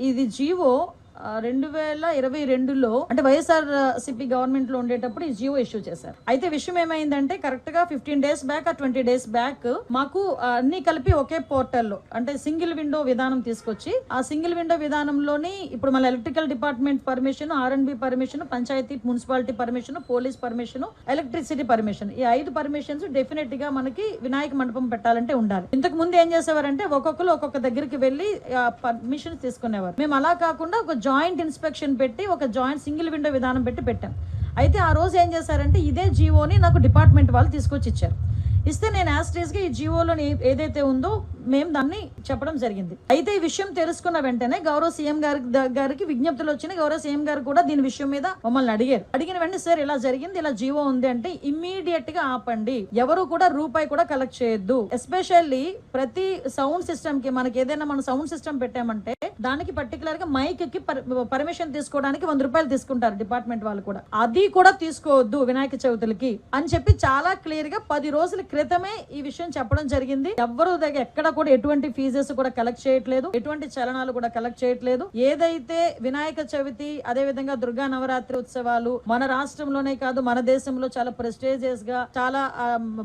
ఇది జీవో 2022లో అంటే YSR CP government లో ఉండేటప్పుడు ఈ జియో ఇష్యూ చేశారు. అయితే విషయం ఏమైందంటే కరెక్ట్ గా 15 days బ్యాక్ 20 days బ్యాక్ మాకు అన్ని కలిపి ఒకే పోర్టల్లో అంటే సింగిల్ విండో విధానం తీసుకొచ్చి ఆ సింగిల్ విండో విధానంలోని ఇప్పుడు మన electrical department permission, R&B permission, panchayat municipality permission, police permission, electricity permission, ఈ 5 పర్మిషన్స్ డెఫినెట్ గా మనకి వినాయక మండపం పెట్టాలంటే ఉండాలి. ఇంతకు ముందు ఏం చేసేవారంటే ఒక్కొక్కరు ఒక్కొక్క దగ్గరికి వెళ్లి పర్మిషన్ తీసుకునేవారు. మేము అలా కాకుండా ఒక జాయింట్ ఇన్స్పెక్షన్ పెట్టి ఒక జాయింట్ సింగిల్ విండో విధానం పెట్టాం. అయితే ఆ రోజు ఏం చేశారంటే ఇదే జీవోని నాకు డిపార్ట్మెంట్ వాళ్ళు తీసుకొచ్చి ఇచ్చారు. ఇస్తే నేను యాస్ట్రీస్గా ఈ జీవోలో ఏదైతే ఉందో మేము దాన్ని చెప్పడం జరిగింది. అయితే ఈ విషయం తెలుసుకున్న వెంటనే గౌరవ సీఎం గారికి విజ్ఞప్తులు వచ్చినాయి. గౌరవ సీఎం గారు కూడా దీని విషయం మీద మమ్మల్ని అడిగిన వెంటనే సార్ ఇలా జరిగింది, ఇలా జీవో ఉంది అంటే ఇమ్మీడియట్ గా ఆపండి, ఎవరు కూడా రూపాయి కూడా కలెక్ట్ చేయొద్దు. ఎస్పెషల్లీ ప్రతి సౌండ్ సిస్టమ్ కి మనకి ఏదైనా మన సౌండ్ సిస్టమ్ పెట్టామంటే దానికి పర్టికులర్ గా మైక్ కి పర్మిషన్ తీసుకోవడానికి 100 రూపాయలు తీసుకుంటారు డిపార్ట్మెంట్ వాళ్ళు కూడా. అది కూడా తీసుకోవద్దు వినాయక చవితులకి అని చెప్పి చాలా క్లియర్ గా 10 రోజుల క్రితమే ఈ విషయం చెప్పడం జరిగింది. ఎవరు దగ్గర ఎక్కడ కూడా ఎటువంటి ఫీజెస్ కూడా కలెక్ట్ చేయట్లేదు, ఎటువంటి చలనాలు కూడా కలెక్ట్ చేయట్లేదు. ఏదైతే వినాయక చవితి అదే విధంగా దుర్గా నవరాత్రి ఉత్సవాలు మన రాష్ట్రంలోనే కాదు మన దేశంలో చాలా ప్రెస్టేజియస్ గా చాలా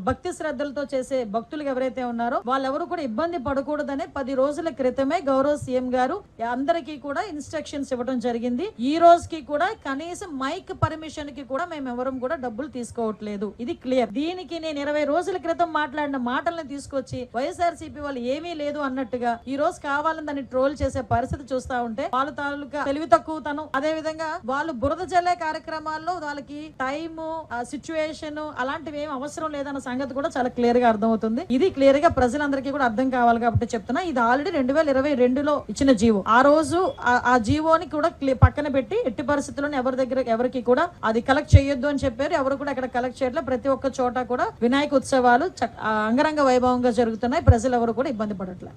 భక్తి శ్రద్ధలతో చేసే భక్తులు ఎవరైతే ఉన్నారో వాళ్ళెవరు కూడా ఇబ్బంది పడకూడదనే 10 రోజుల క్రితమే గౌరవ సీఎం గారు అందరికీ కూడా ఇన్స్ట్రక్షన్స్ ఇవ్వడం జరిగింది. ఈ రోజుకి కూడా కనీసం మైక్ పర్మిషన్ కి కూడా మేము ఎవరం కూడా డబ్బులు తీసుకోవట్లేదు. ఇది క్లియర్. దీనికి నేను 20 రోజుల క్రితం మాట్లాడిన మాటలను తీసుకొచ్చి వైఎస్ఆర్సీపీ వాళ్ళు ఏమీ లేదు అన్నట్టుగా ఈ రోజు కావాలని దాన్ని ట్రోల్ చేసే పరిస్థితి చూస్తా ఉంటే వాళ్ళ తాలూకా తెలివి తక్కువతనం, అదే విధంగా వాళ్ళు బురద జల్లే కార్యక్రమాల్లో వాళ్ళకి టైము సిచ్యువేషన్ అలాంటివి ఏం అవసరం లేదన్న సంగతి కూడా చాలా క్లియర్ గా అర్థమవుతుంది. ఇది క్లియర్ గా ప్రజలందరికీ కూడా అర్థం కావాలి కాబట్టి చెప్తున్నా. ఇది ఆల్రెడీ 2022లో ఇచ్చిన జీవో. ఆ రోజు ఆ జీవోని కూడా పక్కన పెట్టి ఎట్టి పరిస్థితుల్లో ఎవరికి కూడా అది కలెక్ట్ చేయొద్దు అని చెప్పారు. ఎవరు కూడా అక్కడ కలెక్ట్ చేయట్లేదు. ప్రతి ఒక్క చోట కూడా వినాయక ఉత్సవాలు అంగరంగ వైభవంగా జరుగుతున్నాయి. ప్రజలు ఎవరు కూడా ఇబ్బంది పడట్లేదు.